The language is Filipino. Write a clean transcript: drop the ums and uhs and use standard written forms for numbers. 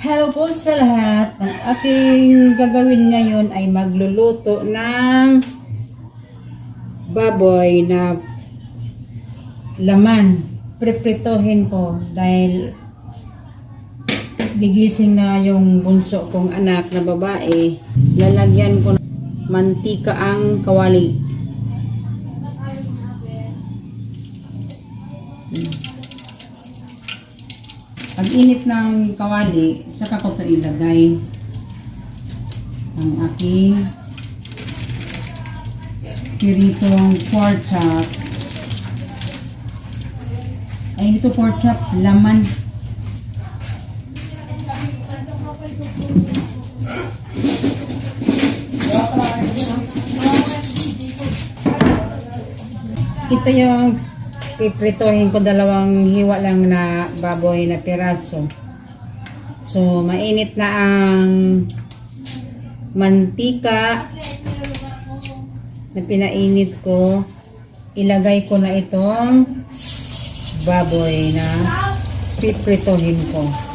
Hello po sa lahat. Ang aking gagawin ngayon ay magluluto ng baboy na laman. Pripritohin ko dahil gigising na yung bunso kong anak na babae. Lalagyan ko ng mantika ang kawali. Pag init ng kawali, saka ko ito ilagay ang aking piritong pork chop. Ay, ito pork chop, laman. Ito yung pipritohin ko, dalawang hiwa lang na baboy na piraso. So, mainit na ang mantika na pinainit ko. Ilagay ko na itong baboy na pipritohin ko.